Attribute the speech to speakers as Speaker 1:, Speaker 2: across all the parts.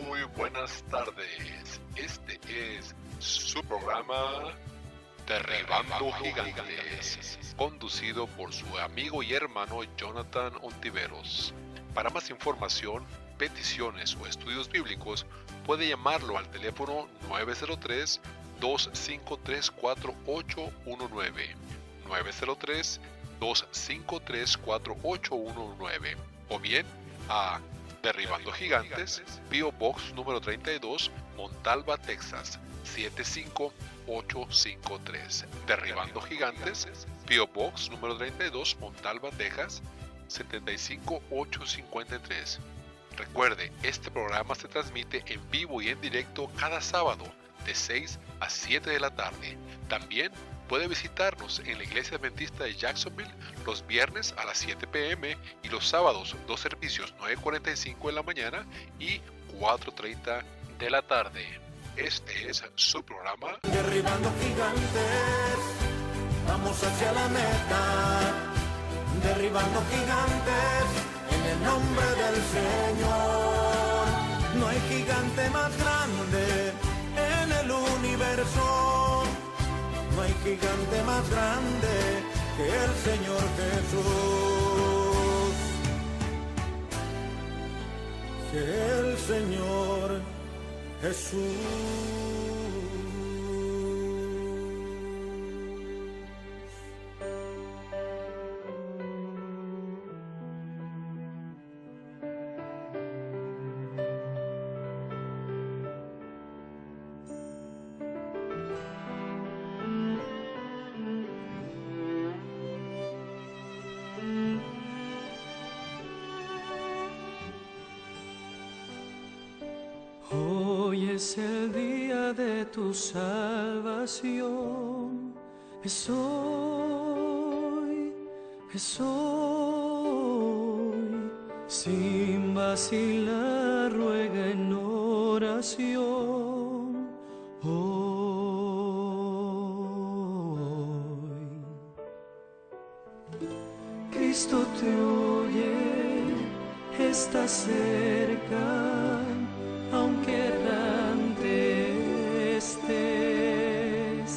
Speaker 1: Muy buenas tardes. Este es su programa Derribando Gigantes, conducido por su amigo y hermano Jonathan Ontiveros. Para más información, peticiones o estudios bíblicos, puede llamarlo al teléfono 903-253-4819, 903-253-4819, o bien a Derribando Gigantes, P.O. Box número 32, Montalva, Texas 75853. Derribando Gigantes, P.O. Box número 32, Montalva, Texas 75853. Recuerde, este programa se transmite en vivo y en directo cada sábado de 6 a 7 de la tarde. También puede visitarnos en la Iglesia Adventista de Jacksonville los viernes a las 7 p.m. y los sábados, dos servicios, 9:45 de la mañana y 4:30 de la tarde. Este es su programa
Speaker 2: Derribando gigantes, vamos hacia la meta. Derribando gigantes, en el nombre del Señor. No hay gigante más grande en el universo. No hay gigante más grande que el Señor Jesús. Que el Señor Jesús.
Speaker 3: Hoy es el día de tu salvación, es hoy, sin vacilar ruega en oración, hoy. Cristo te oye, está cerca, aunque errante estés.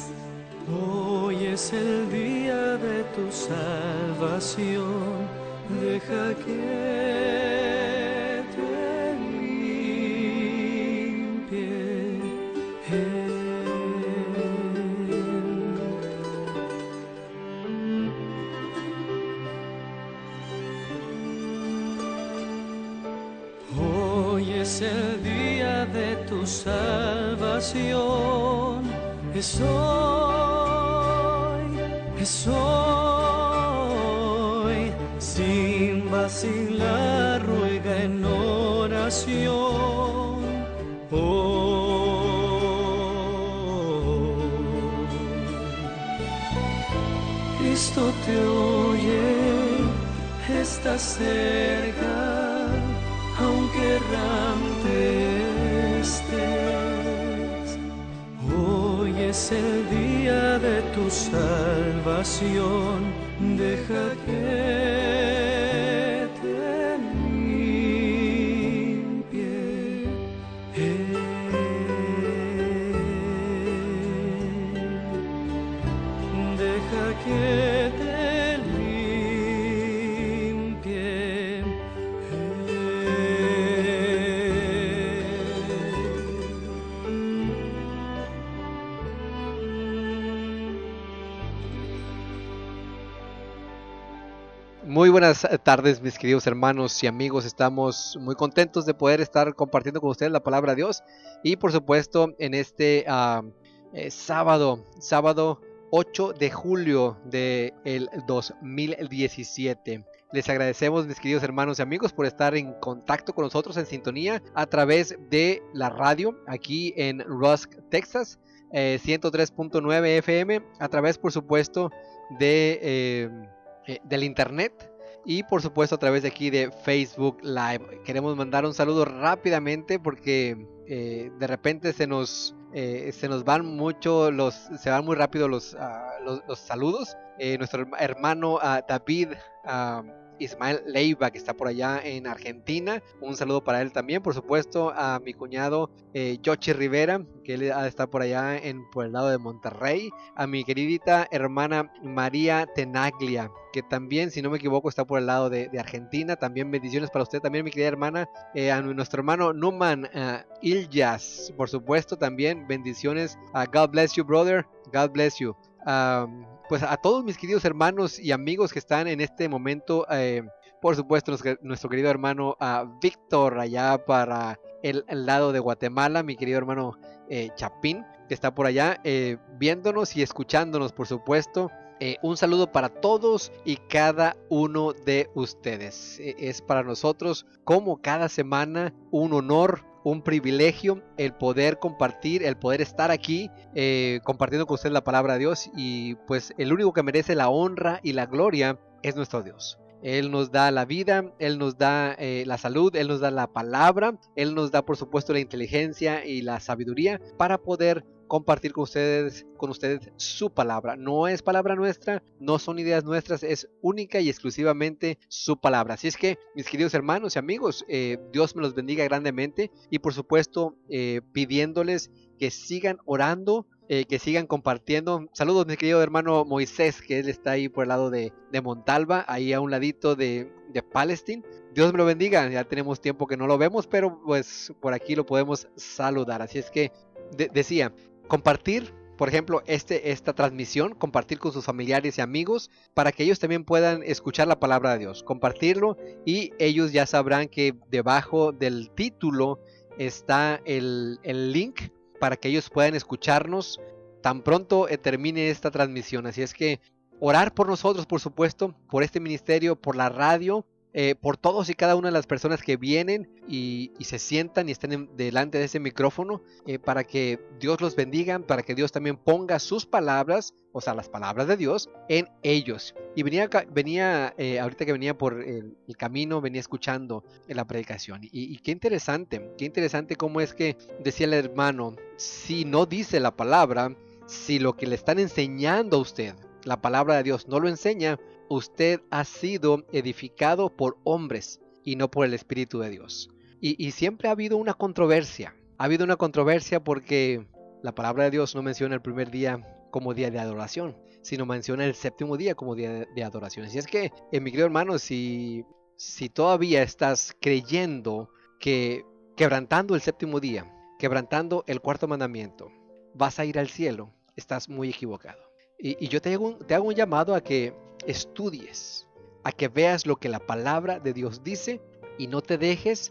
Speaker 3: Hoy es el día de tu salvación, deja que te limpie Hoy es el día de tu salvación, es hoy, sin vacilar ruega en oración, Cristo te oye, está cerca, aunque errante estés. Hoy es el día de tu salvación, deja que te limpie deja que te limpie
Speaker 4: Muy buenas tardes, mis queridos hermanos y amigos. Estamos muy contentos de poder estar compartiendo con ustedes la palabra de Dios. Y por supuesto, en este sábado 8 de julio del 2017. Les agradecemos, mis queridos hermanos y amigos, por estar en contacto con nosotros, en sintonía, a través de la radio, aquí en Rusk, Texas, 103.9 FM, a través, por supuesto, del internet y por supuesto a través de aquí de Facebook Live. Queremos mandar un saludo rápidamente porque de repente se nos van mucho se van muy rápido los saludos. Nuestro hermano David Ismael Leiva, que está por allá en Argentina. Un saludo para él también, por supuesto, a mi cuñado Yochi Rivera, que él está por allá por el lado de Monterrey. A mi queridita hermana María Tenaglia, que también, si no me equivoco, está por el lado de Argentina. También bendiciones para usted también, mi querida hermana. A nuestro hermano Numan Ilyas, por supuesto, también bendiciones. God bless you, brother. God bless you. Pues a todos mis queridos hermanos y amigos que están en este momento, por supuesto nuestro querido hermano Víctor allá para el lado de Guatemala, mi querido hermano Chapín, que está por allá viéndonos y escuchándonos, por supuesto. Un saludo para todos y cada uno de ustedes. Es para nosotros, como cada semana, un honor, un privilegio el poder compartir, el poder estar aquí compartiendo con ustedes la palabra de Dios. Y pues el único que merece la honra y la gloria es nuestro Dios. Él nos da la vida, Él nos da la salud, Él nos da la palabra, Él nos da por supuesto la inteligencia y la sabiduría para poder compartir con ustedes su palabra. No es palabra nuestra, no son ideas nuestras, es única y exclusivamente su palabra. Así es que, mis queridos hermanos y amigos, Dios me los bendiga grandemente y por supuesto pidiéndoles que sigan orando, que sigan compartiendo. Saludos, mi querido hermano Moisés, que él está ahí por el lado de Montalva, ahí a un ladito de Palestine. Dios me lo bendiga, ya tenemos tiempo que no lo vemos, pero pues por aquí lo podemos saludar. Así es que decía, compartir, por ejemplo, esta transmisión, compartir con sus familiares y amigos para que ellos también puedan escuchar la palabra de Dios, compartirlo, y ellos ya sabrán que debajo del título está el link para que ellos puedan escucharnos tan pronto termine esta transmisión. Así es que orar por nosotros, por supuesto, por este ministerio, por la radio, por todos y cada una de las personas que vienen y se sientan y estén delante de ese micrófono, para que Dios los bendiga, para que Dios también ponga sus palabras, o sea, las palabras de Dios, en ellos. Y venía ahorita que venía por el camino, venía escuchando la predicación. Y qué interesante cómo es que decía el hermano, si no dice la palabra, si lo que le están enseñando a usted, la palabra de Dios, no lo enseña, usted ha sido edificado por hombres y no por el Espíritu de Dios. Y siempre ha habido una controversia. Ha habido una controversia porque la palabra de Dios no menciona el primer día como día de adoración, sino menciona el séptimo día como día de adoración. Así es que, mi querido hermano, si todavía estás creyendo que quebrantando el séptimo día, quebrantando el cuarto mandamiento, vas a ir al cielo, estás muy equivocado. Y yo te hago un llamado a que estudies, a que veas lo que la palabra de Dios dice y no dejes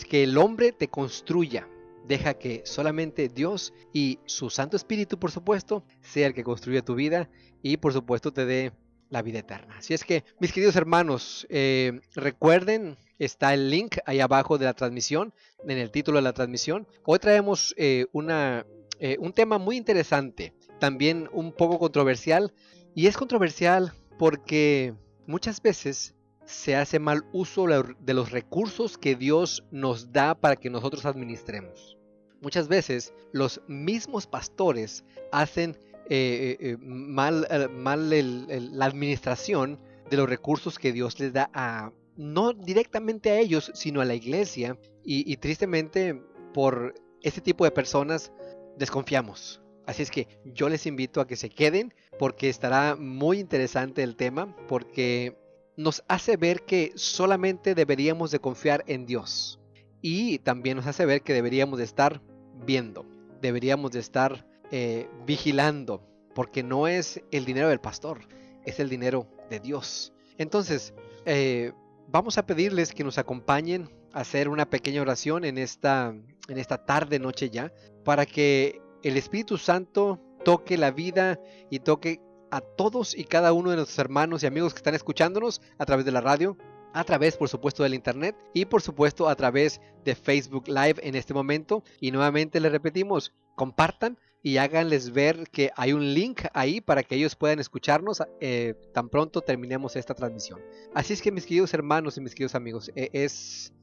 Speaker 4: que el hombre te construya. Deja que solamente Dios y su Santo Espíritu, por supuesto, sea el que construya tu vida y por supuesto te dé la vida eterna. Así es que, mis queridos hermanos, recuerden, está el link ahí abajo de la transmisión, en el título de la transmisión. Hoy traemos un tema muy interesante, también un poco controversial, y es controversial porque muchas veces se hace mal uso de los recursos que Dios nos da para que nosotros administremos. Muchas veces los mismos pastores hacen mal la administración de los recursos que Dios les da no directamente a ellos, sino a la iglesia, y tristemente por este tipo de personas desconfiamos. Así es que yo les invito a que se queden porque estará muy interesante el tema, porque nos hace ver que solamente deberíamos de confiar en Dios, y también nos hace ver que deberíamos de estar viendo, deberíamos de estar vigilando, porque no es el dinero del pastor, es el dinero de Dios. Entonces vamos a pedirles que nos acompañen a hacer una pequeña oración en esta tarde noche ya, para que el Espíritu Santo toque la vida y toque a todos y cada uno de nuestros hermanos y amigos que están escuchándonos a través de la radio, a través por supuesto del internet y por supuesto a través de Facebook Live en este momento. Y nuevamente les repetimos, compartan y háganles ver que hay un link ahí para que ellos puedan escucharnos tan pronto terminemos esta transmisión. Así es que, mis queridos hermanos y mis queridos amigos, es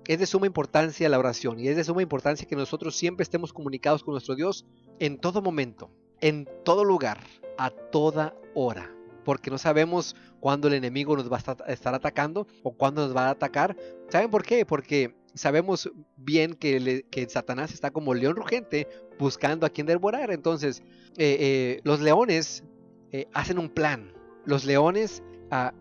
Speaker 4: de suma importancia la oración, y es de suma importancia que nosotros siempre estemos comunicados con nuestro Dios en todo momento, en todo lugar, a toda hora, porque no sabemos cuándo el enemigo nos va a estar atacando o cuándo nos va a atacar. ¿Saben por qué? Porque sabemos bien que Satanás está como león rugente buscando a quien devorar. Entonces, los leones hacen un plan. Los leones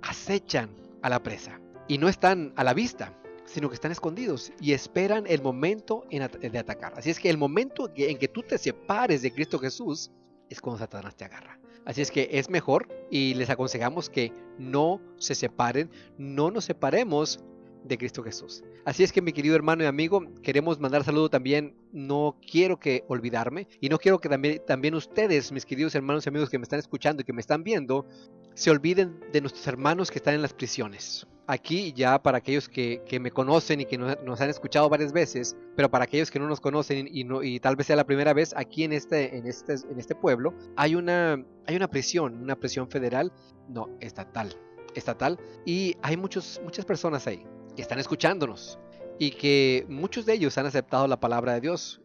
Speaker 4: acechan a la presa y no están a la vista, sino que están escondidos y esperan el momento de atacar. Así es que el momento en que tú te separes de Cristo Jesús es cuando Satanás te agarra. Así es que es mejor y les aconsejamos que no se separen, no nos separemos de Cristo Jesús. Así es que, mi querido hermano y amigo, queremos mandar saludo también. No quiero que olvidarme y no quiero que también ustedes, mis queridos hermanos y amigos que me están escuchando y que me están viendo, se olviden de nuestros hermanos que están en las prisiones. Aquí ya para aquellos que me conocen y que nos han escuchado varias veces, pero para aquellos que no nos conocen y tal vez sea la primera vez, aquí en este pueblo hay una prisión federal, no, estatal, y hay muchas personas ahí que están escuchándonos y que muchos de ellos han aceptado la palabra de Dios.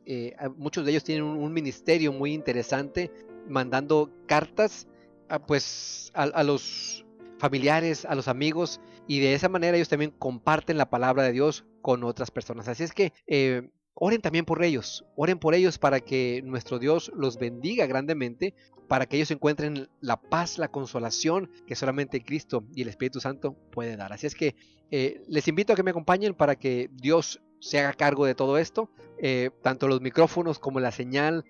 Speaker 4: Muchos de ellos tienen un ministerio muy interesante, mandando cartas a los familiares, a los amigos, y de esa manera ellos también comparten la palabra de Dios con otras personas. Así es que oren también por ellos, para que nuestro Dios los bendiga grandemente, para que ellos encuentren la paz, la consolación que solamente Cristo y el Espíritu Santo puede dar. Así es que les invito a que me acompañen para que Dios se haga cargo de todo esto, tanto los micrófonos como la señal,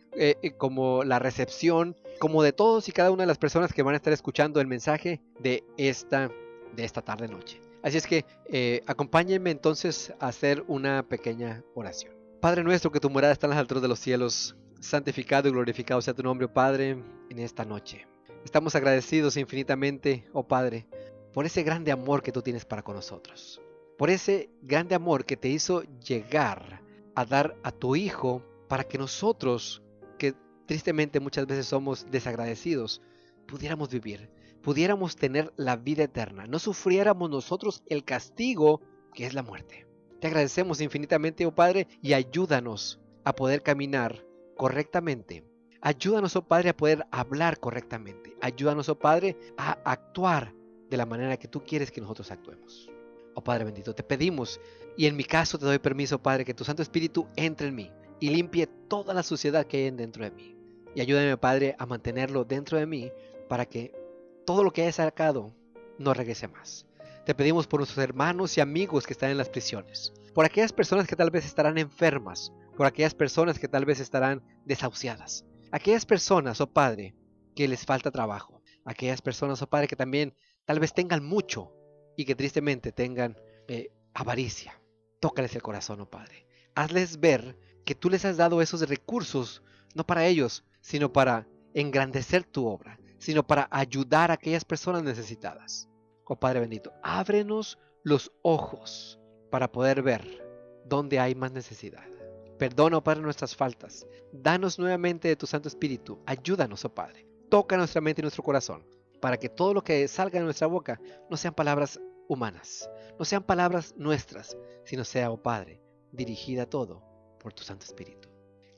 Speaker 4: como la recepción, como de todos y cada una de las personas que van a estar escuchando el mensaje de esta tarde noche. Así es que acompáñenme entonces a hacer una pequeña oración. Padre nuestro, que tu morada está en las alturas de los cielos, santificado y glorificado sea tu nombre, oh Padre, en esta noche. Estamos agradecidos infinitamente, oh Padre, por ese grande amor que tú tienes para con nosotros. Por ese grande amor que te hizo llegar a dar a tu Hijo para que nosotros, que tristemente muchas veces somos desagradecidos, pudiéramos vivir, pudiéramos tener la vida eterna, no sufriéramos nosotros el castigo que es la muerte. Te agradecemos infinitamente, oh Padre, y ayúdanos a poder caminar correctamente. Ayúdanos, oh Padre, a poder hablar correctamente. Ayúdanos, oh Padre, a actuar de la manera que tú quieres que nosotros actuemos. Oh Padre bendito, te pedimos, y en mi caso te doy permiso, Padre, que tu Santo Espíritu entre en mí y limpie toda la suciedad que hay dentro de mí. Y ayúdame, Padre, a mantenerlo dentro de mí para que todo lo que haya sacado no regrese más. Te pedimos por nuestros hermanos y amigos que están en las prisiones, por aquellas personas que tal vez estarán enfermas, por aquellas personas que tal vez estarán desahuciadas, aquellas personas, oh Padre, que les falta trabajo, aquellas personas, oh Padre, que también tal vez tengan mucho y que tristemente tengan avaricia. Tócales el corazón, oh Padre. Hazles ver que tú les has dado esos recursos, no para ellos, sino para engrandecer tu obra, sino para ayudar a aquellas personas necesitadas. Oh Padre bendito, ábrenos los ojos para poder ver dónde hay más necesidad. Perdona, oh Padre, nuestras faltas. Danos nuevamente de tu Santo Espíritu. Ayúdanos, oh Padre. Toca nuestra mente y nuestro corazón, para que todo lo que salga de nuestra boca no sean palabras humanas, no sean palabras nuestras, sino sea, oh Padre, dirigida todo por tu Santo Espíritu.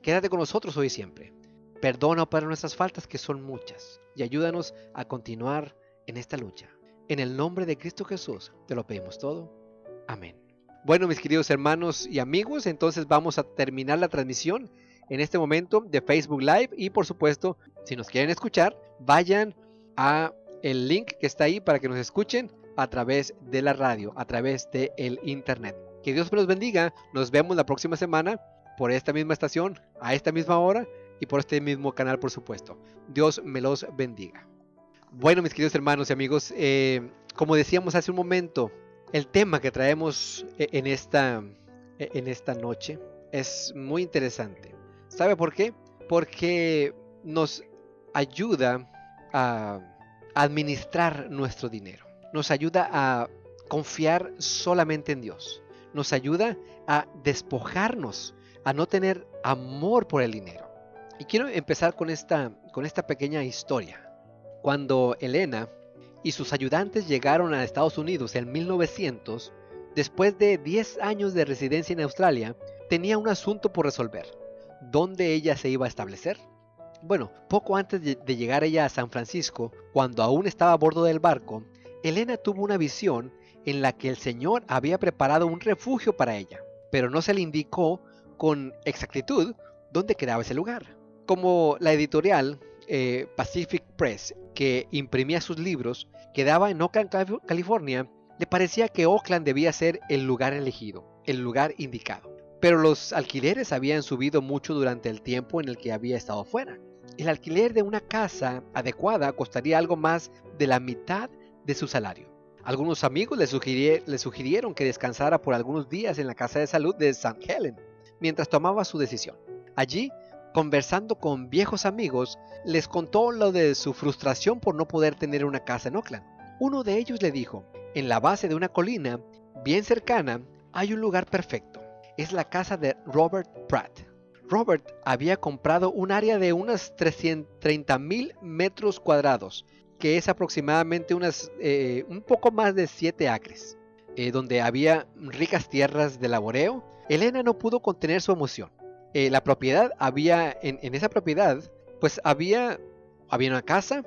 Speaker 4: Quédate con nosotros hoy y siempre. Perdona, oh Padre, nuestras faltas, que son muchas, y ayúdanos a continuar en esta lucha. En el nombre de Cristo Jesús te lo pedimos todo. Amén. Bueno, mis queridos hermanos y amigos, entonces vamos a terminar la transmisión en este momento de Facebook Live, y por supuesto, si nos quieren escuchar, vayan a el link que está ahí para que nos escuchen a través de la radio, a través del internet. Que Dios me los bendiga. Nos vemos la próxima semana por esta misma estación, a esta misma hora y por este mismo canal, por supuesto. Dios me los bendiga. Bueno, mis queridos hermanos y amigos, como decíamos hace un momento, el tema que traemos en esta noche es muy interesante. ¿Sabe por qué? Porque nos ayuda a administrar nuestro dinero. Nos ayuda a confiar solamente en Dios. Nos ayuda a despojarnos, a no tener amor por el dinero. Y quiero empezar con esta pequeña historia. Cuando Elena y sus ayudantes llegaron a Estados Unidos en 1900, después de 10 años de residencia en Australia, tenía un asunto por resolver. ¿Dónde ella se iba a establecer? Bueno, poco antes de llegar ella a San Francisco, cuando aún estaba a bordo del barco, Elena tuvo una visión en la que el Señor había preparado un refugio para ella, pero no se le indicó con exactitud dónde quedaba ese lugar. Como la editorial Pacific Press, que imprimía sus libros, quedaba en Oakland, California, le parecía que Oakland debía ser el lugar elegido, el lugar indicado. Pero los alquileres habían subido mucho durante el tiempo en el que había estado fuera. El alquiler de una casa adecuada costaría algo más de la mitad de su salario. Algunos amigos le sugirieron que descansara por algunos días en la casa de salud de St. Helen, mientras tomaba su decisión. Allí, conversando con viejos amigos, les contó lo de su frustración por no poder tener una casa en Oakland. Uno de ellos le dijo: en la base de una colina, bien cercana, hay un lugar perfecto. Es la casa de Robert Pratt. Robert había comprado un área de unos 330,000 metros cuadrados, que es aproximadamente un poco más de 7 acres, donde había ricas tierras de laboreo. Elena no pudo contener su emoción. La propiedad en esa propiedad, pues había una casa,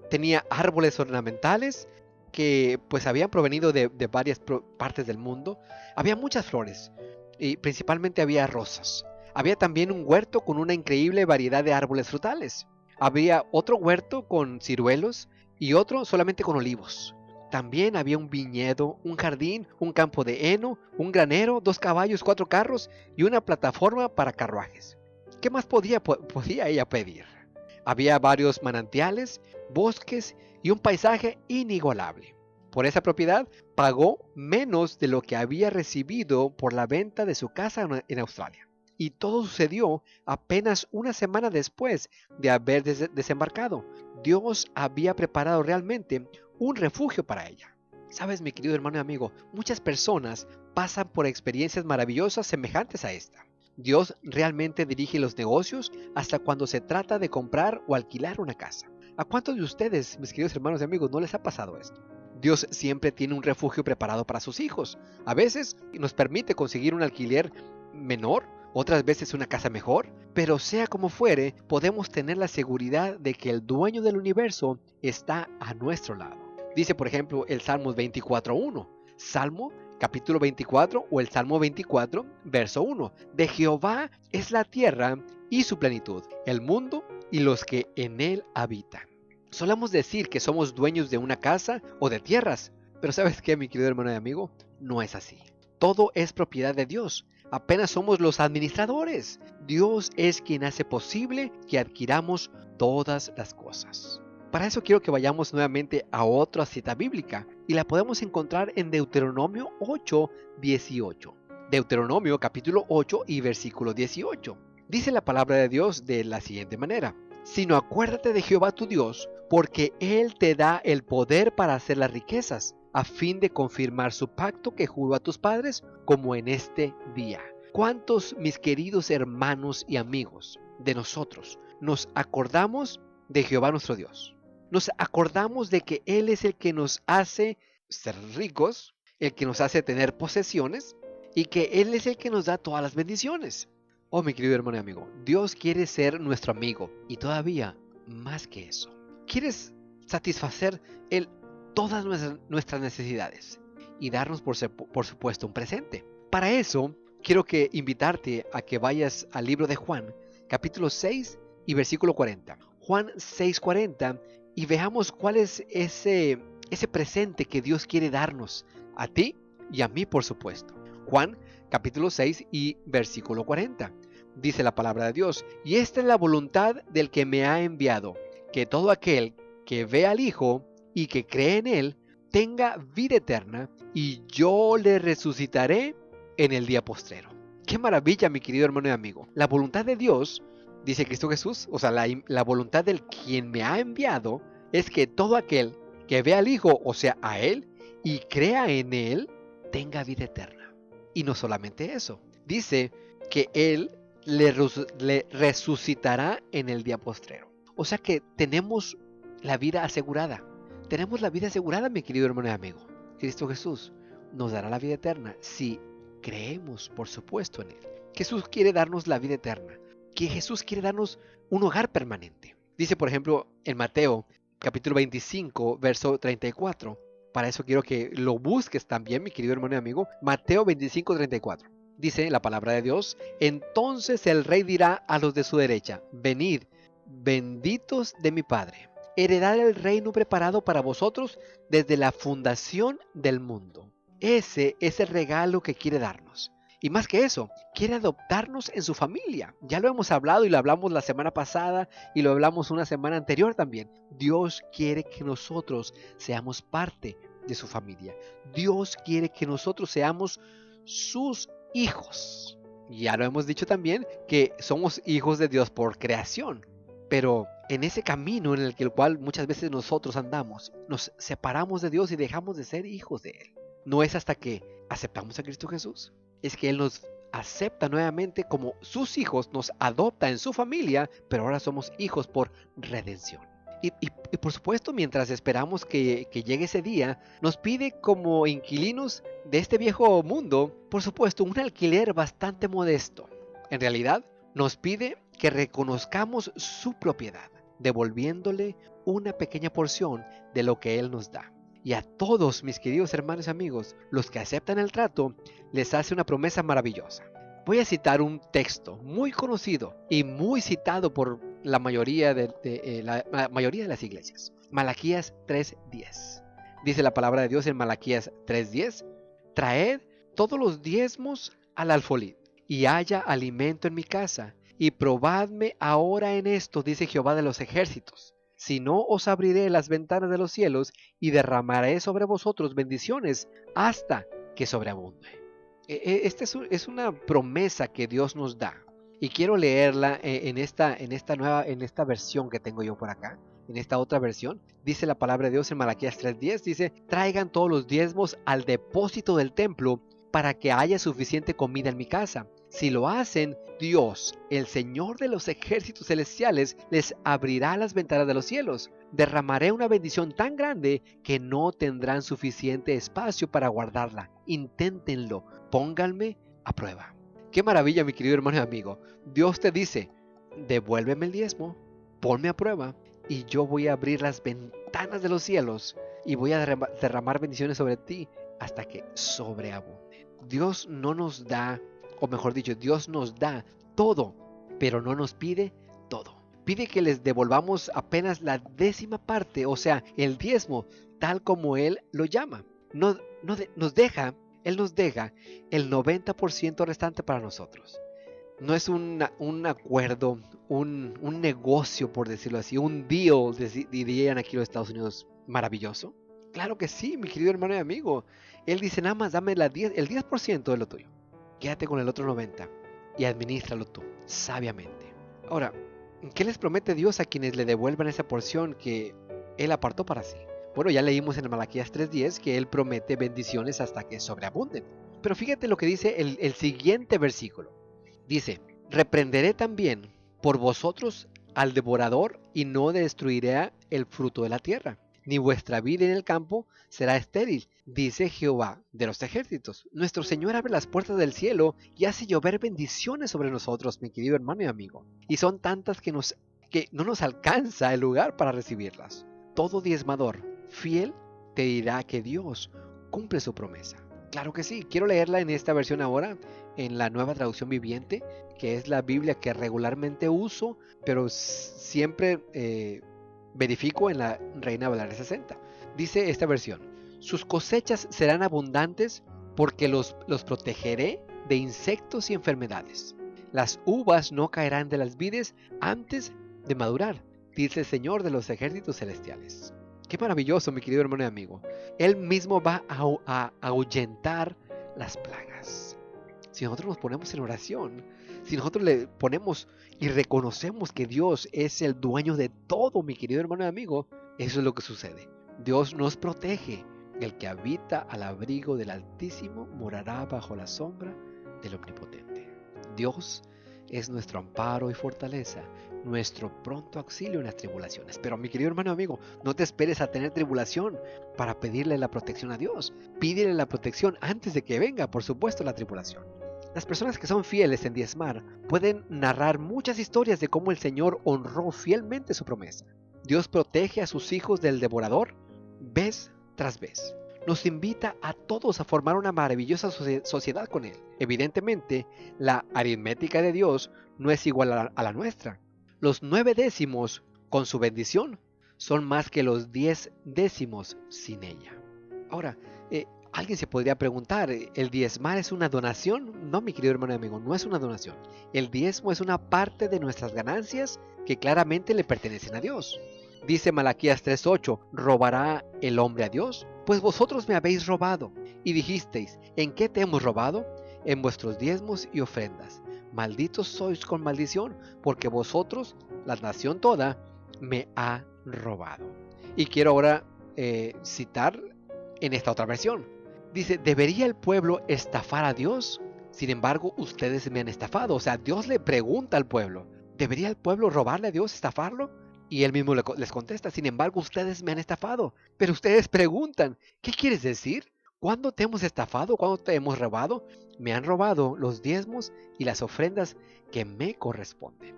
Speaker 4: tenía árboles ornamentales que pues habían provenido de varias partes del mundo. Había muchas flores y principalmente había rosas. Había también un huerto con una increíble variedad de árboles frutales. Había otro huerto con ciruelos y otro solamente con olivos. También había un viñedo, un jardín, un campo de heno, un granero, 2 caballos, 4 carros y una plataforma para carruajes. ¿Qué más podía ella pedir? Había varios manantiales, bosques y un paisaje inigualable. Por esa propiedad pagó menos de lo que había recibido por la venta de su casa en Australia. Y todo sucedió apenas una semana después de haber desembarcado. Dios había preparado realmente un refugio para ella. Sabes, mi querido hermano y amigo, muchas personas pasan por experiencias maravillosas semejantes a esta. Dios realmente dirige los negocios hasta cuando se trata de comprar o alquilar una casa. ¿A cuántos de ustedes, mis queridos hermanos y amigos, no les ha pasado esto? Dios siempre tiene un refugio preparado para sus hijos. A veces nos permite conseguir un alquiler menor, otras veces una casa mejor, pero sea como fuere, podemos tener la seguridad de que el dueño del universo está a nuestro lado. Dice, por ejemplo, el Salmo 24:1. Salmo capítulo 24 o el Salmo 24, verso 1. De Jehová es la tierra y su plenitud, el mundo y los que en él habitan. Solemos decir que somos dueños de una casa o de tierras, pero ¿sabes qué, mi querido hermano y amigo? No es así. Todo es propiedad de Dios. Apenas somos los administradores. Dios es quien hace posible que adquiramos todas las cosas. Para eso quiero que vayamos nuevamente a otra cita bíblica y la podemos encontrar en Deuteronomio 8:18. Deuteronomio capítulo 8 y versículo 18. Dice la palabra de Dios de la siguiente manera: sino acuérdate de Jehová tu Dios, porque Él te da el poder para hacer las riquezas, a fin de confirmar su pacto que juró a tus padres, como en este día. ¿Cuántos, mis queridos hermanos y amigos, de nosotros nos acordamos de Jehová nuestro Dios? Nos acordamos de que Él es el que nos hace ser ricos, el que nos hace tener posesiones y que Él es el que nos da todas las bendiciones. Oh, mi querido hermano y amigo, Dios quiere ser nuestro amigo y todavía más que eso. ¿Quieres satisfacer todas nuestras necesidades y darnos por supuesto un presente? Para eso quiero invitarte a que vayas al libro de Juan, capítulo 6 y versículo 40. Juan 6:40, y veamos cuál es ese presente que Dios quiere darnos a ti y a mí, por supuesto. Juan capítulo 6 y versículo 40. Dice la palabra de Dios: y esta es la voluntad del que me ha enviado, que todo aquel que ve al Hijo y que cree en Él tenga vida eterna, y yo le resucitaré en el día postrero. ¡Qué maravilla, mi querido hermano y amigo! La voluntad de Dios, dice Cristo Jesús, o sea, la voluntad del quien me ha enviado, es que todo aquel que ve al Hijo, o sea, a Él, y crea en Él, tenga vida eterna. Y no solamente eso, dice que Él le resucitará en el día postrero. O sea que tenemos la vida asegurada. Tenemos la vida asegurada, mi querido hermano y amigo. Cristo Jesús nos dará la vida eterna si creemos, por supuesto, en Él. Jesús quiere darnos la vida eterna. que Jesús quiere darnos un hogar permanente. Dice, por ejemplo, en Mateo, capítulo 25, verso 34. Para eso quiero que lo busques también, mi querido hermano y amigo. Mateo 25, 34. Dice la palabra de Dios: entonces el rey dirá a los de su derecha: venid, benditos de mi Padre, heredad el reino preparado para vosotros desde la fundación del mundo. Ese es el regalo que quiere darnos. Y más que eso, quiere adoptarnos en su familia. Ya lo hemos hablado y lo hablamos la semana pasada y lo hablamos una semana anterior también. Dios quiere que nosotros seamos parte de su familia. Dios quiere que nosotros seamos sus hijos. Ya lo hemos dicho también que somos hijos de Dios por creación. Pero en ese camino en el cual muchas veces nosotros andamos, nos separamos de Dios y dejamos de ser hijos de Él. No es hasta que aceptamos a Cristo Jesús, es que Él nos acepta nuevamente como sus hijos, nos adopta en su familia, pero ahora somos hijos por redención. Y por supuesto, mientras esperamos que llegue ese día, nos pide como inquilinos de este viejo mundo, por supuesto, un alquiler bastante modesto. En realidad, nos pide que reconozcamos su propiedad, devolviéndole una pequeña porción de lo que Él nos da. Y a todos mis queridos hermanos y amigos, los que aceptan el trato, les hace una promesa maravillosa. Voy a citar un texto muy conocido y muy citado por la mayoría de las iglesias. Malaquías 3:10. Dice la palabra de Dios en Malaquías 3:10: traed todos los diezmos al alfolí, y haya alimento en mi casa, y probadme ahora en esto, dice Jehová de los ejércitos. Si no, os abriré las ventanas de los cielos y derramaré sobre vosotros bendiciones hasta que sobreabunde. Esta es una promesa que Dios nos da. Y quiero leerla en esta versión que tengo yo por acá. En esta otra versión, dice la palabra de Dios en Malaquías 3:10, dice: traigan todos los diezmos al depósito del templo para que haya suficiente comida en mi casa. Si lo hacen, Dios, el Señor de los ejércitos celestiales, les abrirá las ventanas de los cielos. Derramaré una bendición tan grande que no tendrán suficiente espacio para guardarla. Inténtenlo, pónganme a prueba. Qué maravilla, mi querido hermano y amigo. Dios te dice: devuélveme el diezmo, ponme a prueba, y yo voy a abrir las ventanas de los cielos y voy a derramar bendiciones sobre ti hasta que sobreabunde. Dios no nos da, o mejor dicho, Dios nos da todo, pero no nos pide todo. Pide que les devolvamos apenas la 10ª parte, o sea, el diezmo, tal como Él lo llama. Él nos deja el 90% restante para nosotros. No es un acuerdo, un negocio, por decirlo así, un deal, dirían aquí los Estados Unidos, maravilloso. Claro que sí, mi querido hermano y amigo. Él dice: nada más dame el 10% de lo tuyo. Quédate con el otro 90% y administralo tú, sabiamente. Ahora, ¿qué les promete Dios a quienes le devuelvan esa porción que Él apartó para sí? Bueno, ya leímos en Malaquías 3:10 que Él promete bendiciones hasta que sobreabunden. Pero fíjate lo que dice el siguiente versículo. Dice: reprenderé también por vosotros al devorador y no destruiré el fruto de la tierra, ni vuestra vida en el campo será estéril, dice Jehová de los ejércitos. Nuestro Señor abre las puertas del cielo y hace llover bendiciones sobre nosotros, mi querido hermano y amigo. Y son tantas que no nos alcanza el lugar para recibirlas. Todo diezmador fiel te dirá que Dios cumple su promesa. Claro que sí. Quiero leerla en esta versión ahora, en la Nueva Traducción Viviente, que es la Biblia que regularmente uso, pero siempre verifico en la Reina Valera 60. Dice esta versión: sus cosechas serán abundantes porque los protegeré de insectos y enfermedades. Las uvas no caerán de las vides antes de madurar, dice el Señor de los ejércitos celestiales. Qué maravilloso, mi querido hermano y amigo. Él mismo va a ahuyentar las plagas. Si nosotros nos ponemos en oración, si nosotros le ponemos y reconocemos que Dios es el dueño de todo, mi querido hermano y amigo, eso es lo que sucede. Dios nos protege. El que habita al abrigo del Altísimo morará bajo la sombra del Omnipotente. Dios es nuestro amparo y fortaleza, nuestro pronto auxilio en las tribulaciones. Pero mi querido hermano y amigo, no te esperes a tener tribulación para pedirle la protección a Dios. Pídele la protección antes de que venga, por supuesto, la tribulación. Las personas que son fieles en diezmar pueden narrar muchas historias de cómo el Señor honró fielmente su promesa. Dios protege a sus hijos del devorador vez tras vez. Nos invita a todos a formar una maravillosa sociedad con Él. Evidentemente, la aritmética de Dios no es igual a la nuestra. Los 9 décimos, con su bendición, son más que los 10 décimos sin ella. Ahora, alguien se podría preguntar, ¿el diezmar es una donación? No, mi querido hermano y amigo, no es una donación. El diezmo es una parte de nuestras ganancias que claramente le pertenecen a Dios. Dice Malaquías 3:8, ¿robará el hombre a Dios? Pues vosotros me habéis robado. Y dijisteis, ¿en qué te hemos robado? En vuestros diezmos y ofrendas. Malditos sois con maldición, porque vosotros, la nación toda, me ha robado. Y quiero ahora citar en esta otra versión. Dice, ¿debería el pueblo estafar a Dios? Sin embargo, ustedes me han estafado. O sea, Dios le pregunta al pueblo, ¿debería el pueblo robarle a Dios, estafarlo? Y él mismo les contesta, sin embargo, ustedes me han estafado. Pero ustedes preguntan, ¿qué quieres decir? ¿Cuándo te hemos estafado? ¿Cuándo te hemos robado? Me han robado los diezmos y las ofrendas que me corresponden.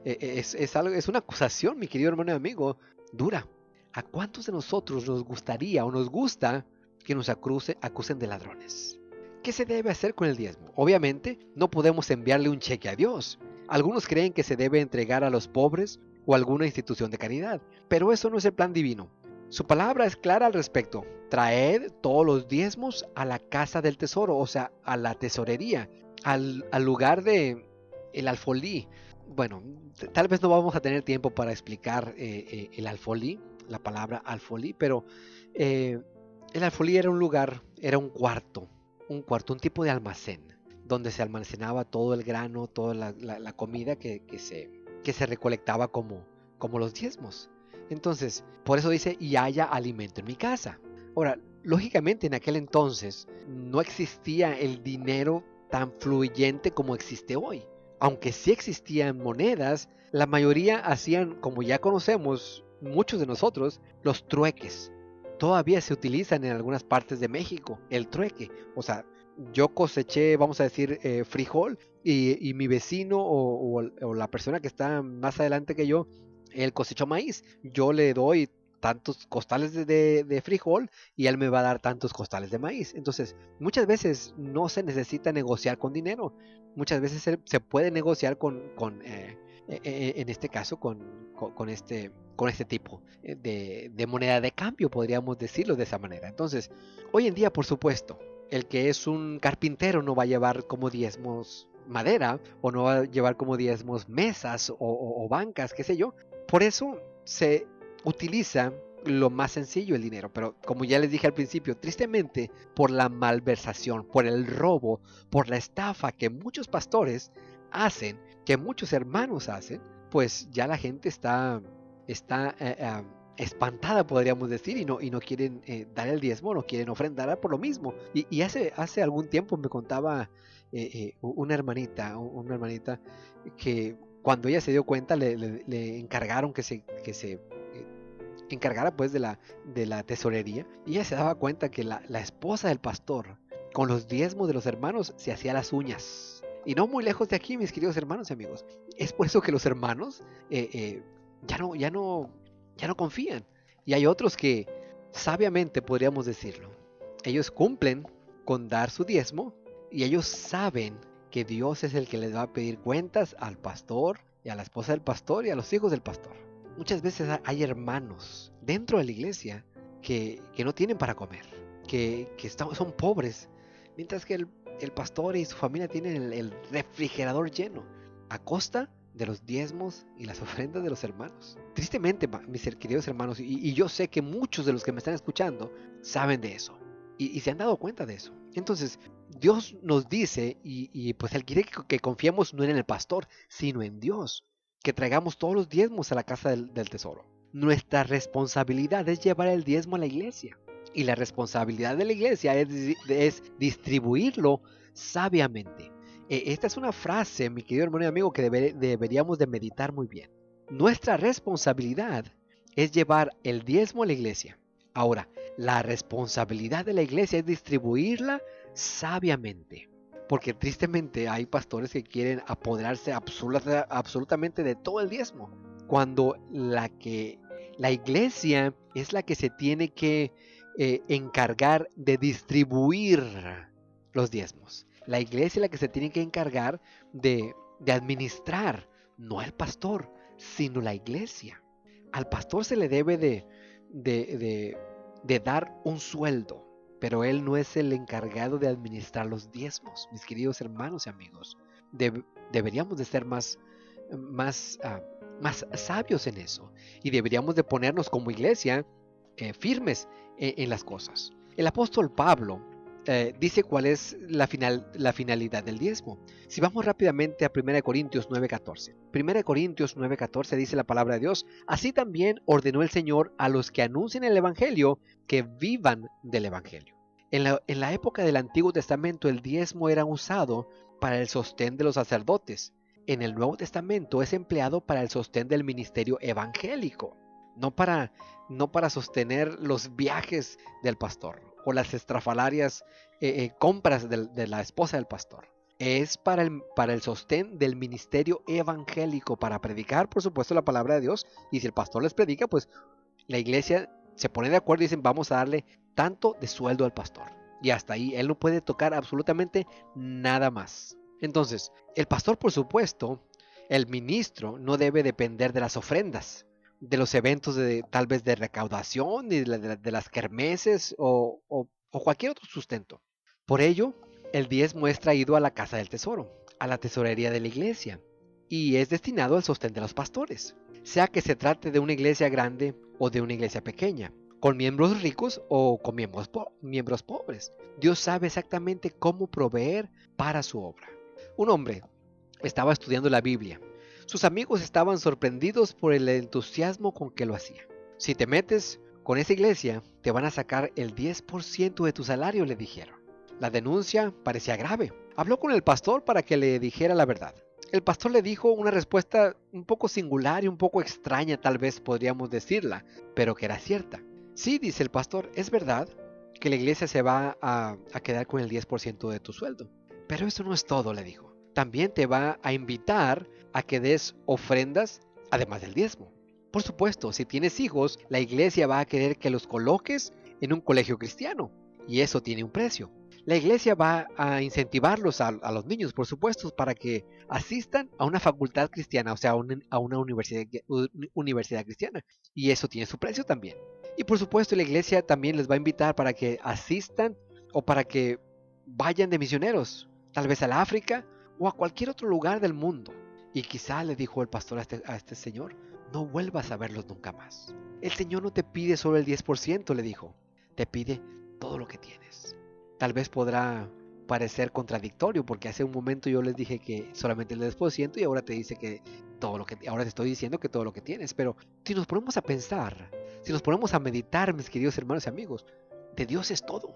Speaker 4: Es una acusación, mi querido hermano y amigo, dura. ¿A cuántos de nosotros nos gustaría o nos gusta que nos acusen de ladrones? ¿Qué se debe hacer con el diezmo? Obviamente, no podemos enviarle un cheque a Dios. Algunos creen que se debe entregar a los pobres o a alguna institución de caridad, pero eso no es el plan divino. Su palabra es clara al respecto. Traed todos los diezmos a la casa del tesoro, o sea, a la tesorería, al lugar de el alfolí. Bueno, tal vez no vamos a tener tiempo para explicar el alfolí, la palabra alfolí, pero el alfolí era un lugar, era un cuarto, un tipo de almacén, donde se almacenaba todo el grano, toda la comida que se recolectaba como los diezmos. Entonces, por eso dice, y haya alimento en mi casa. Ahora, lógicamente en aquel entonces no existía el dinero tan fluyente como existe hoy. Aunque sí existían monedas, la mayoría hacían, como ya conocemos, muchos de nosotros, los trueques. Todavía se utilizan en algunas partes de México, el trueque. O sea, yo coseché, vamos a decir, frijol y mi vecino o la persona que está más adelante que yo, él cosechó maíz. Yo le doy tantos costales de frijol y él me va a dar tantos costales de maíz. Entonces, muchas veces no se necesita negociar con dinero. Muchas veces se puede negociar en este caso con este tipo de moneda de cambio, podríamos decirlo de esa manera. Entonces, hoy en día, por supuesto, el que es un carpintero no va a llevar como diezmos madera, o no va a llevar como diezmos mesas o bancas, qué sé yo. Por eso se utiliza lo más sencillo, el dinero. Pero como ya les dije al principio, tristemente, por la malversación, por el robo, por la estafa que muchos pastores hacen, que muchos hermanos hacen, pues ya la gente está espantada, podríamos decir, y no quieren dar el diezmo, no quieren ofrendar por lo mismo. Y hace algún tiempo me contaba una hermanita que cuando ella se dio cuenta le encargaron que se encargara pues de la tesorería, y ella se daba cuenta que la esposa del pastor con los diezmos de los hermanos se hacía las uñas. Y no muy lejos de aquí, mis queridos hermanos y amigos. Es por eso que los hermanos ya no confían. Y hay otros que sabiamente, podríamos decirlo, ellos cumplen con dar su diezmo y ellos saben que Dios es el que les va a pedir cuentas al pastor y a la esposa del pastor y a los hijos del pastor. Muchas veces hay hermanos dentro de la iglesia que no tienen para comer, que son pobres, mientras que el pastor y su familia tienen el refrigerador lleno, a costa de los diezmos y las ofrendas de los hermanos. Tristemente, mis queridos hermanos, y yo sé que muchos de los que me están escuchando saben de eso, y se han dado cuenta de eso. Entonces, Dios nos dice, y pues Él quiere que confiemos no en el pastor, sino en Dios, que traigamos todos los diezmos a la casa del tesoro. Nuestra responsabilidad es llevar el diezmo a la iglesia, y la responsabilidad de la iglesia es distribuirlo sabiamente. Esta es una frase, mi querido hermano y amigo, que deberíamos de meditar muy bien. Nuestra responsabilidad es llevar el diezmo a la iglesia. Ahora, la responsabilidad de la iglesia es distribuirla sabiamente. Porque tristemente hay pastores que quieren apoderarse absolutamente de todo el diezmo, cuando la iglesia es la que se tiene que encargar de distribuir los diezmos. La iglesia es la que se tiene que encargar de administrar, no el pastor, sino la iglesia. Al pastor se le debe de dar un sueldo, pero él no es el encargado de administrar los diezmos, mis queridos hermanos y amigos. Deberíamos de ser más sabios en eso, y deberíamos de ponernos como iglesia firmes en las cosas. El apóstol Pablo dice cuál es la finalidad del diezmo. Si vamos rápidamente a 1 Corintios 9:14. 1 Corintios 9:14 dice la palabra de Dios: así también ordenó el Señor a los que anuncian el Evangelio que vivan del Evangelio. En la época del Antiguo Testamento el diezmo era usado para el sostén de los sacerdotes. En el Nuevo Testamento es empleado para el sostén del ministerio evangélico, no para sostener los viajes del pastor o las estrafalarias compras de la esposa del pastor. Es para el sostén del ministerio evangélico, para predicar, por supuesto, la palabra de Dios. Y si el pastor les predica, pues la iglesia se pone de acuerdo y dicen: vamos a darle tanto de sueldo al pastor. Y hasta ahí, él no puede tocar absolutamente nada más. Entonces, el pastor, por supuesto, el ministro, no debe depender de las ofrendas, de los eventos tal vez de recaudación, de las kermeses o cualquier otro sustento. Por ello, el diezmo es traído a la casa del tesoro, a la tesorería de la iglesia, y es destinado al sostén de los pastores, sea que se trate de una iglesia grande o de una iglesia pequeña, con miembros ricos o con miembros pobres. Dios sabe exactamente cómo proveer para su obra. Un hombre estaba estudiando la Biblia. Sus amigos estaban sorprendidos por el entusiasmo con que lo hacía. Si te metes con esa iglesia, te van a sacar el 10% de tu salario, le dijeron. La denuncia parecía grave. Habló con el pastor para que le dijera la verdad. El pastor le dijo una respuesta un poco singular y un poco extraña, tal vez podríamos decirla, pero que era cierta. Sí, dice el pastor, es verdad que la iglesia se va a quedar con el 10% de tu sueldo. Pero eso no es todo, le dijo. También te va a invitar a que des ofrendas además del diezmo. Por supuesto, si tienes hijos, la iglesia va a querer que los coloques en un colegio cristiano, y eso tiene un precio. La iglesia va a incentivarlos a los niños, por supuesto, para que asistan a una facultad cristiana, o sea, a una universidad cristiana, y eso tiene su precio también. Y por supuesto, la iglesia también les va a invitar para que asistan o para que vayan de misioneros, tal vez al África o a cualquier otro lugar del mundo. Y quizá le dijo el pastor a este señor: no vuelvas a verlos nunca más. El Señor no te pide solo el 10%, le dijo, te pide todo lo que tienes. Tal vez podrá parecer contradictorio, porque hace un momento yo les dije que solamente el 10% y ahora te dice que ahora te estoy diciendo que todo lo que tienes. Pero si nos ponemos a pensar, si nos ponemos a meditar, mis queridos hermanos y amigos, de Dios es todo.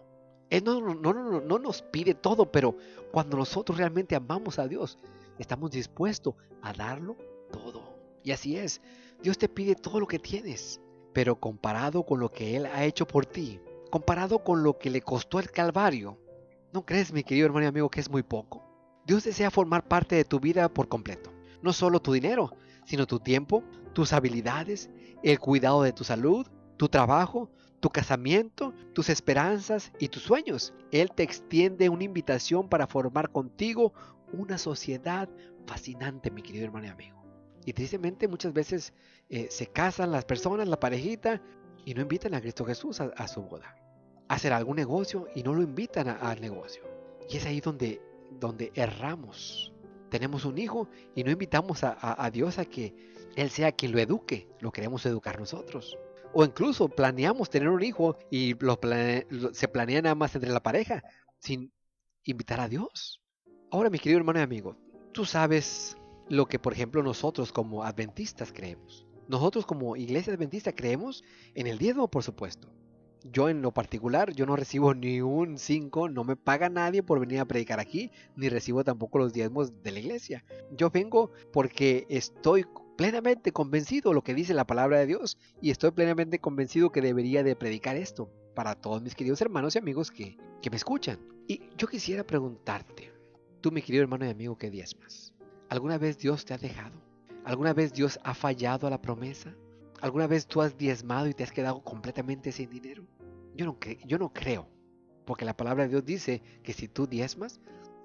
Speaker 4: Él no nos pide todo, pero cuando nosotros realmente amamos a Dios, estamos dispuestos a darlo todo. Y así es, Dios te pide todo lo que tienes, pero comparado con lo que Él ha hecho por ti, comparado con lo que le costó el Calvario, ¿no crees, mi querido hermano y amigo, que es muy poco? Dios desea formar parte de tu vida por completo. No solo tu dinero, sino tu tiempo, tus habilidades, el cuidado de tu salud, tu trabajo, tu casamiento, tus esperanzas y tus sueños. Él te extiende una invitación para formar contigo una sociedad fascinante, mi querido hermano y amigo. Y tristemente muchas veces se casan las personas, la parejita, y no invitan a Cristo Jesús a su boda. Hacen algún negocio y no lo invitan al negocio. Y es ahí donde erramos. Tenemos un hijo y no invitamos a Dios a que Él sea quien lo eduque. Lo queremos educar nosotros. O incluso planeamos tener un hijo y se planea nada más entre la pareja, sin invitar a Dios. Ahora, mi querido hermano y amigo, tú sabes lo que, por ejemplo, nosotros como adventistas creemos. Nosotros como iglesia adventista creemos en el diezmo, por supuesto. Yo en lo particular, yo no recibo ni un 5, no me paga nadie por venir a predicar aquí, ni recibo tampoco los diezmos de la iglesia. Yo vengo porque estoy plenamente convencido de lo que dice la palabra de Dios, y estoy plenamente convencido que debería de predicar esto para todos mis queridos hermanos y amigos que me escuchan. Y yo quisiera preguntarte, Tú, mi querido hermano y amigo, que diezmas. ¿Alguna vez Dios te ha dejado? ¿Alguna vez Dios ha fallado a la promesa? ¿Alguna vez tú has diezmado y te has quedado completamente sin dinero? Yo no creo, porque la palabra de Dios dice que si tú diezmas,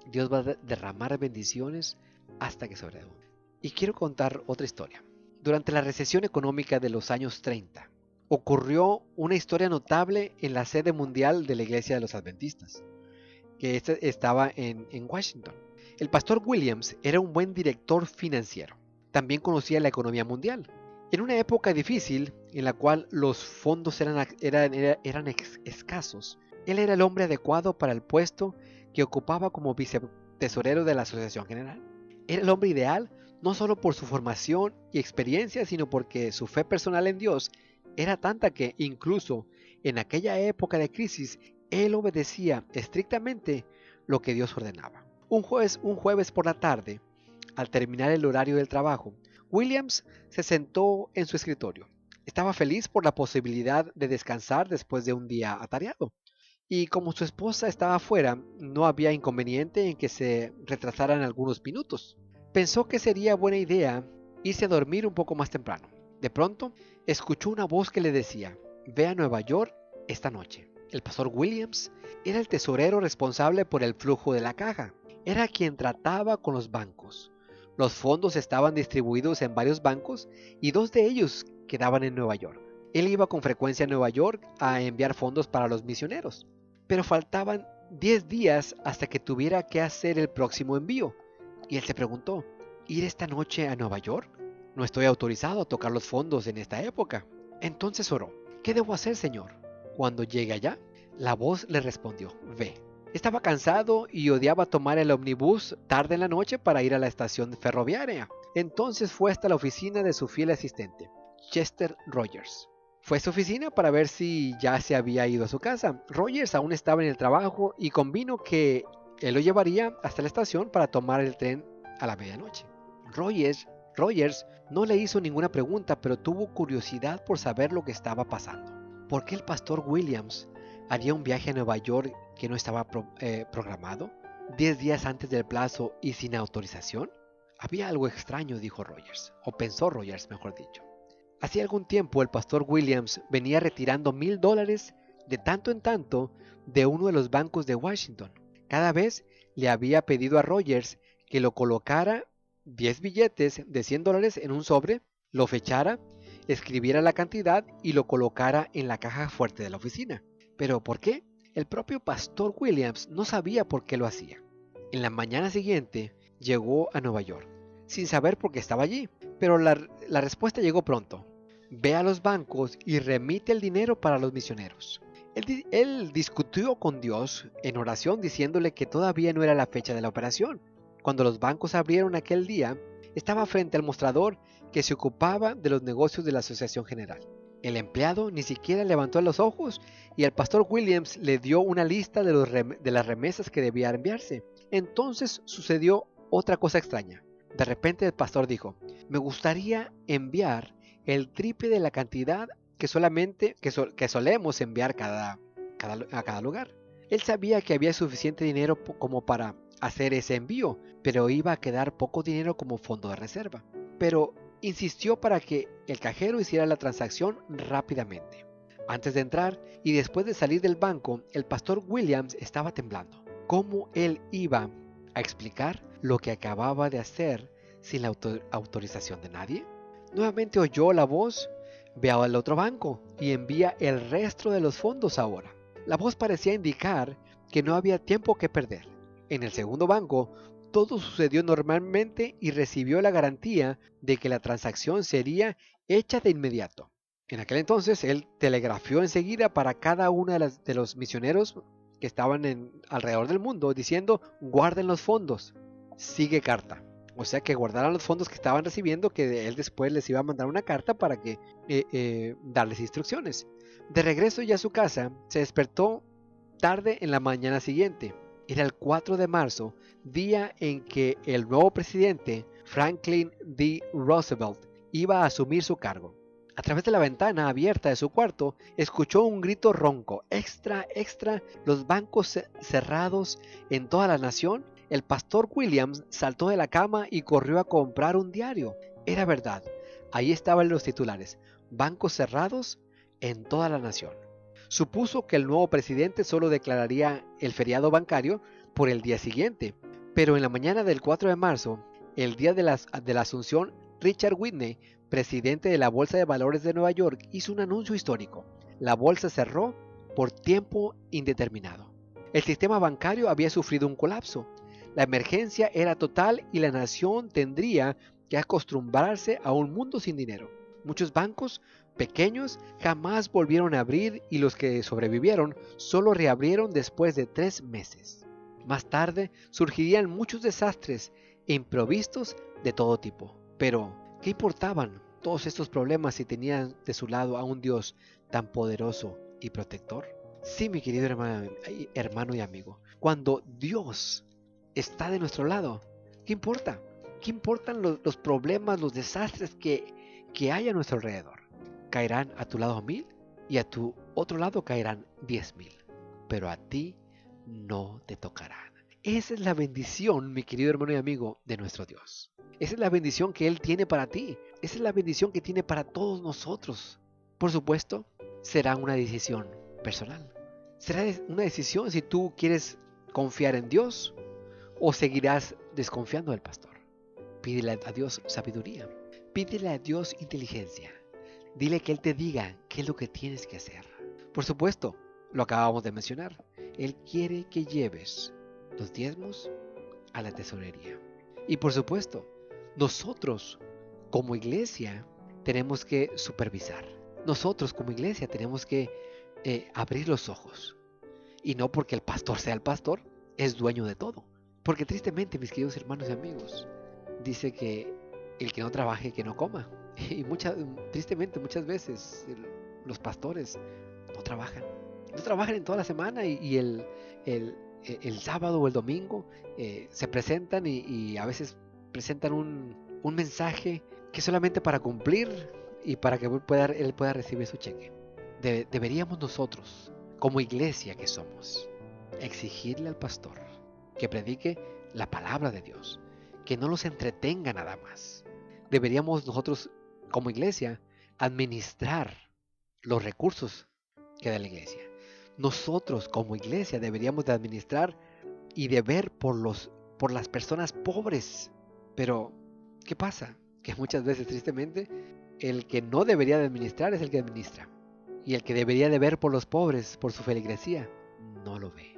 Speaker 4: Dios va a derramar bendiciones hasta que sobreabunde. Y quiero contar otra historia. Durante la recesión económica de los años 30, ocurrió una historia notable en la sede mundial de la Iglesia de los Adventistas, que estaba en Washington. El pastor Williams era un buen director financiero. También conocía la economía mundial. En una época difícil, en la cual los fondos eran escasos, él era el hombre adecuado para el puesto que ocupaba como vicetesorero de la Asociación General. Era el hombre ideal no solo por su formación y experiencia, sino porque su fe personal en Dios era tanta que incluso en aquella época de crisis, él obedecía estrictamente lo que Dios ordenaba. Un jueves por la tarde, al terminar el horario del trabajo, Williams se sentó en su escritorio. Estaba feliz por la posibilidad de descansar después de un día atareado. Y como su esposa estaba afuera, no había inconveniente en que se retrasaran algunos minutos. Pensó que sería buena idea irse a dormir un poco más temprano. De pronto, escuchó una voz que le decía: «Ve a Nueva York esta noche». El pastor Williams era el tesorero responsable por el flujo de la caja. Era quien trataba con los bancos. Los fondos estaban distribuidos en varios bancos y 2 de ellos quedaban en Nueva York. Él iba con frecuencia a Nueva York a enviar fondos para los misioneros. Pero faltaban 10 días hasta que tuviera que hacer el próximo envío. Y él se preguntó: ¿ir esta noche a Nueva York? No estoy autorizado a tocar los fondos en esta época. Entonces oró: ¿qué debo hacer, Señor? Cuando llegue allá, la voz le respondió: ve. Estaba cansado y odiaba tomar el ómnibus tarde en la noche para ir a la estación ferroviaria. Entonces fue hasta la oficina de su fiel asistente, Chester Rogers. Fue a su oficina para ver si ya se había ido a su casa. Rogers aún estaba en el trabajo y convino que él lo llevaría hasta la estación para tomar el tren a la medianoche. Rogers no le hizo ninguna pregunta, pero tuvo curiosidad por saber lo que estaba pasando. ¿Por qué el pastor Williams haría un viaje a Nueva York que no estaba programado? 10 días antes del plazo y sin autorización. Había algo extraño, dijo Rogers, o pensó Rogers, mejor dicho. Hacía algún tiempo el pastor Williams venía retirando $1,000 de tanto en tanto de uno de los bancos de Washington. Cada vez le había pedido a Rogers que lo colocara 10 billetes de $100 en un sobre, lo fechara, escribiera la cantidad y lo colocara en la caja fuerte de la oficina. ¿Pero por qué? El propio pastor Williams no sabía por qué lo hacía. En la mañana siguiente llegó a Nueva York, sin saber por qué estaba allí, pero la respuesta llegó pronto. Ve a los bancos y remite el dinero para los misioneros. Él discutió con Dios en oración diciéndole que todavía no era la fecha de la operación. Cuando los bancos abrieron aquel día, estaba frente al mostrador que se ocupaba de los negocios de la Asociación General. El empleado ni siquiera levantó los ojos y el pastor Williams le dio una lista de las remesas que debía enviarse. Entonces sucedió otra cosa extraña. De repente el pastor dijo: me gustaría enviar el triple de la cantidad que solemos enviar a cada lugar. Él sabía que había suficiente dinero como para hacer ese envío, pero iba a quedar poco dinero como fondo de reserva. Pero insistió para que el cajero hiciera la transacción rápidamente. Antes de entrar y después de salir del banco, el pastor Williams estaba temblando. ¿Cómo él iba a explicar lo que acababa de hacer sin la autorización de nadie? Nuevamente oyó la voz: ve al otro banco y envía el resto de los fondos ahora. La voz parecía indicar que no había tiempo que perder. En el segundo banco, todo sucedió normalmente y recibió la garantía de que la transacción sería hecha de inmediato. En aquel entonces, él telegrafió enseguida para cada uno de los misioneros que estaban alrededor del mundo, diciendo: guarden los fondos, sigue carta. O sea, que guardaran los fondos que estaban recibiendo, que él después les iba a mandar una carta para que darles instrucciones. De regreso ya a su casa, se despertó tarde en la mañana siguiente. Era el 4 de marzo, día en que el nuevo presidente, Franklin D. Roosevelt, iba a asumir su cargo. A través de la ventana abierta de su cuarto, escuchó un grito ronco: ¡extra, extra! Los bancos cerrados en toda la nación El pastor Williams saltó de la cama y corrió a comprar un diario. Era verdad. Ahí estaban los titulares: bancos cerrados en toda la nación. Supuso que el nuevo presidente solo declararía el feriado bancario por el día siguiente. Pero en la mañana del 4 de marzo, el día de la Asunción, Richard Whitney, presidente de la Bolsa de Valores de Nueva York, hizo un anuncio histórico. La bolsa cerró por tiempo indeterminado. El sistema bancario había sufrido un colapso. La emergencia era total y la nación tendría que acostumbrarse a un mundo sin dinero. Muchos bancos pequeños jamás volvieron a abrir y los que sobrevivieron solo reabrieron después de 3 meses. Más tarde surgirían muchos desastres imprevistos de todo tipo. Pero, ¿qué importaban todos estos problemas si tenían de su lado a un Dios tan poderoso y protector? Sí, mi querido hermano y amigo, cuando Dios está de nuestro lado, ¿qué importa? ¿Qué importan los problemas, los desastres que hay a nuestro alrededor? Caerán a tu lado 1000 y a tu otro lado caerán 10,000, pero a ti no te tocarán. Esa es la bendición, mi querido hermano y amigo, de nuestro Dios. Esa es la bendición que Él tiene para ti. Esa es la bendición que tiene para todos nosotros. Por supuesto, será una decisión personal. Será una decisión si tú quieres confiar en Dios o seguirás desconfiando del pastor. Pídele a Dios sabiduría. Pídele a Dios inteligencia. Dile que Él te diga qué es lo que tienes que hacer. Por supuesto, lo acabamos de mencionar. Él quiere que lleves los diezmos a la tesorería. Y por supuesto, nosotros como iglesia tenemos que supervisar. Nosotros como iglesia tenemos que abrir los ojos. Y no porque el pastor sea el pastor, es dueño de todo. Porque tristemente, mis queridos hermanos y amigos, dice que el que no trabaje, que no coma. Y tristemente muchas veces los pastores no trabajan. No trabajan en toda la semana y el sábado o el domingo se presentan y a veces presentan un mensaje que es solamente para cumplir y para que él pueda recibir su cheque. Deberíamos nosotros, como iglesia que somos, exigirle al pastor que predique la palabra de Dios, que no los entretenga nada más. Deberíamos nosotros, como iglesia, administrar los recursos que da la iglesia. Nosotros, como iglesia, deberíamos de administrar y de ver por las personas pobres. Pero, ¿qué pasa? Que muchas veces, tristemente, el que no debería de administrar es el que administra. Y el que debería de ver por los pobres, por su feligresía, no lo ve.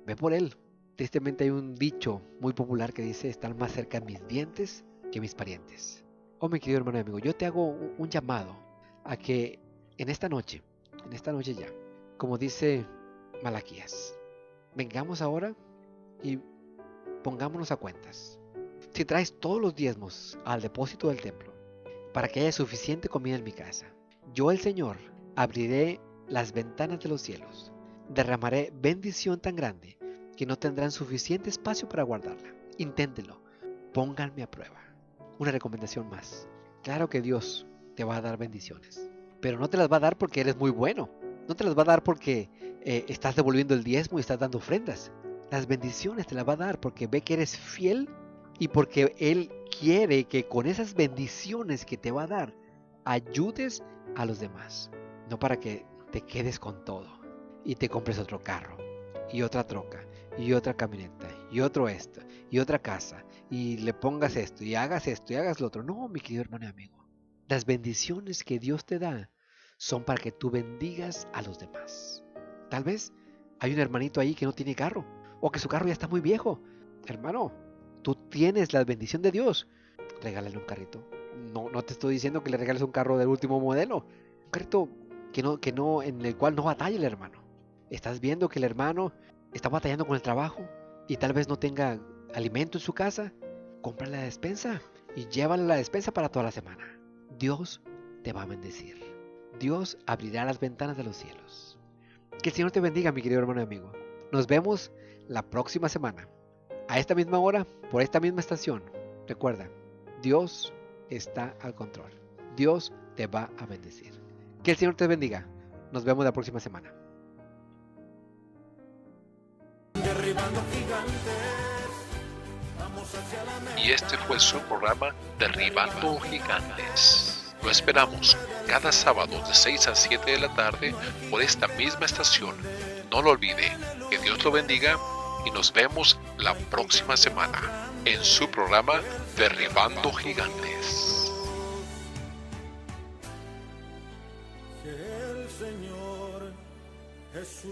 Speaker 4: Ve por él. Tristemente hay un dicho muy popular que dice: están más cerca mis dientes que mis parientes. Oh, mi querido hermano y amigo, yo te hago un llamado a que en esta noche ya, como dice Malaquías, vengamos ahora y pongámonos a cuentas. Si traes todos los diezmos al depósito del templo, para que haya suficiente comida en mi casa, yo, el Señor, abriré las ventanas de los cielos, derramaré bendición tan grande que no tendrán suficiente espacio para guardarla. Inténtenlo, pónganme a prueba. Una recomendación más: claro que Dios te va a dar bendiciones, pero no te las va a dar porque eres muy bueno. No te las va a dar porque estás devolviendo el diezmo y estás dando ofrendas. Las bendiciones te las va a dar porque ve que eres fiel y porque Él quiere que con esas bendiciones que te va a dar ayudes a los demás. No para que te quedes con todo y te compres otro carro y otra troca y otra camioneta y otro esto y otra casa y le pongas esto y hagas lo otro. No, mi querido hermano y amigo. Las bendiciones que Dios te da son para que tú bendigas a los demás. Tal vez hay un hermanito ahí que no tiene carro o que su carro ya está muy viejo. Hermano, tú tienes la bendición de Dios. Regálale un carrito. No te estoy diciendo que le regales un carro del último modelo. Un carrito en el cual no batalla el hermano. Estás viendo que el hermano está batallando con el trabajo y tal vez no tenga alimento en su casa. Cómprale la despensa y llévale la despensa para toda la semana. Dios te va a bendecir. Dios abrirá las ventanas de los cielos. Que el Señor te bendiga, mi querido hermano y amigo. Nos vemos la próxima semana, a esta misma hora, por esta misma estación. Recuerda, Dios está al control. Dios te va a bendecir. Que el Señor te bendiga. Nos vemos la próxima semana.
Speaker 2: Derribando gigantes,
Speaker 1: Y este fue su programa Derribando Gigantes. Lo esperamos cada sábado de 6 a 7 de la tarde por esta misma estación. No lo olvide. Que Dios lo bendiga y nos vemos la próxima semana en su programa Derribando Gigantes.
Speaker 2: Que el Señor Jesús